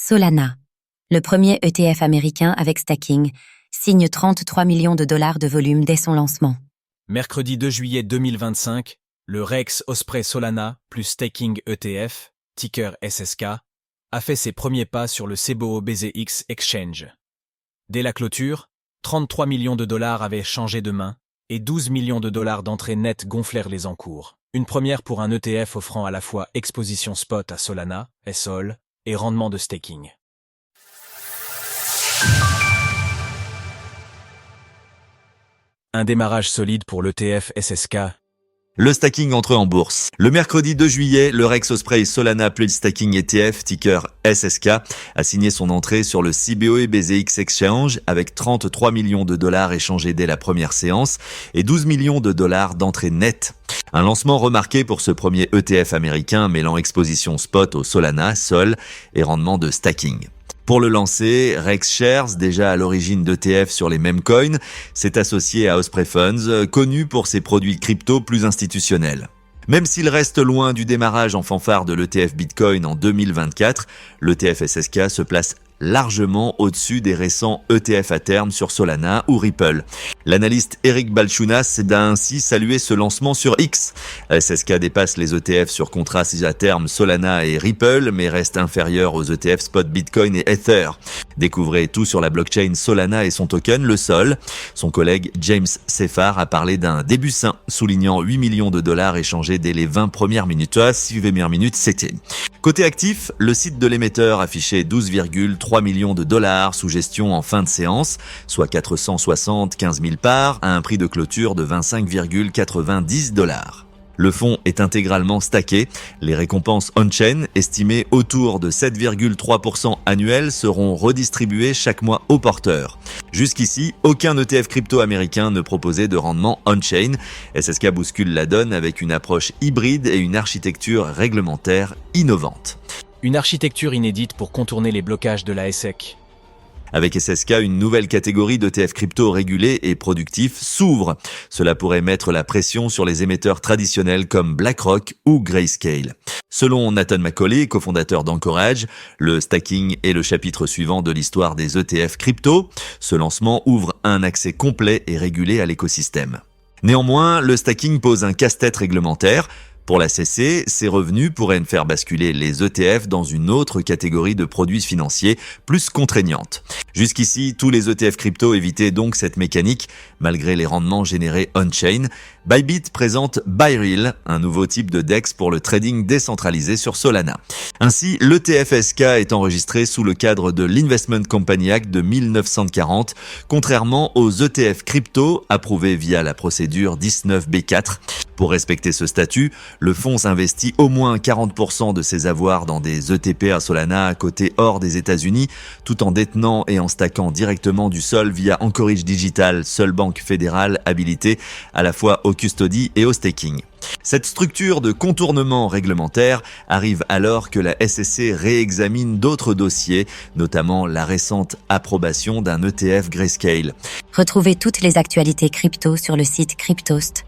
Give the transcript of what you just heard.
Solana, le premier ETF américain avec stacking, signe 33 millions de dollars de volume dès son lancement. Mercredi 2 juillet 2025, le REX Osprey Solana plus Staking ETF, ticker SSK, a fait ses premiers pas sur le Cboe BZX Exchange. Dès la clôture, 33 millions de dollars avaient changé de main et 12 millions de dollars d'entrée nette gonflèrent les encours. Une première pour un ETF offrant à la fois exposition spot à Solana, SOL, et rendement de staking. Un démarrage solide pour l'ETF SSK. Le stacking entre en bourse. Le mercredi 2 juillet, le REX Osprey Solana plus Staking ETF, ticker SSK, a signé son entrée sur le Cboe BZX Exchange avec 33 millions de dollars échangés dès la première séance et 12 millions de dollars d'entrée nette. Un lancement remarqué pour ce premier ETF américain mêlant exposition spot au Solana, SOL et rendement de stacking. Pour le lancer, Rex Shares, déjà à l'origine d'ETF sur les mêmes coins, s'est associé à Osprey Funds, connu pour ses produits crypto plus institutionnels. Même s'il reste loin du démarrage en fanfare de l'ETF Bitcoin en 2024, l'ETF SSK se place largement au-dessus des récents ETF à terme sur Solana ou Ripple. L'analyste Eric Balchunas a ainsi salué ce lancement sur X. SSK dépasse les ETF sur contrats à terme Solana et Ripple, mais reste inférieur aux ETF spot Bitcoin et Ether. Découvrez tout sur la blockchain Solana et son token, le SOL. Son collègue James Seyfarth a parlé d'un début sain, soulignant 8 millions de dollars échangés dès les 20 premières minutes. 6 premières minutes, c'était. Côté actif, le site de l'émetteur affichait 12,3 millions de dollars sous gestion en fin de séance, soit 475 000 parts à un prix de clôture de 25,90 dollars. Le fonds est intégralement stacké. Les récompenses on-chain, estimées autour de 7,3% annuels, seront redistribuées chaque mois aux porteurs. Jusqu'ici, aucun ETF crypto américain ne proposait de rendement on-chain. SSK bouscule la donne avec une approche hybride et une architecture réglementaire innovante. Une architecture inédite pour contourner les blocages de la SEC. Avec SSK, une nouvelle catégorie d'ETF crypto régulés et productifs s'ouvre. Cela pourrait mettre la pression sur les émetteurs traditionnels comme BlackRock ou Grayscale. Selon Nathan McCauley, cofondateur d'Anchorage, le stacking est le chapitre suivant de l'histoire des ETF crypto. Ce lancement ouvre un accès complet et régulé à l'écosystème. Néanmoins, le stacking pose un casse-tête réglementaire. Pour la SEC, ces revenus pourraient faire basculer les ETF dans une autre catégorie de produits financiers plus contraignante. Jusqu'ici, tous les ETF crypto évitaient donc cette mécanique, malgré les rendements générés on-chain. Bybit présente ByReal, un nouveau type de DEX pour le trading décentralisé sur Solana. Ainsi, l'ETF SK est enregistré sous le cadre de l'Investment Company Act de 1940, contrairement aux ETF crypto approuvés via la procédure 19B4. Pour respecter ce statut, le fonds investit au moins 40% de ses avoirs dans des ETP à Solana à côté hors des États-Unis, tout en détenant et en stackant directement du SOL via Anchorage Digital, seule banque fédérale habilitée à la fois au custody et au staking. Cette structure de contournement réglementaire arrive alors que la SEC réexamine d'autres dossiers, notamment la récente approbation d'un ETF Grayscale. Retrouvez toutes les actualités crypto sur le site cryptost.fr.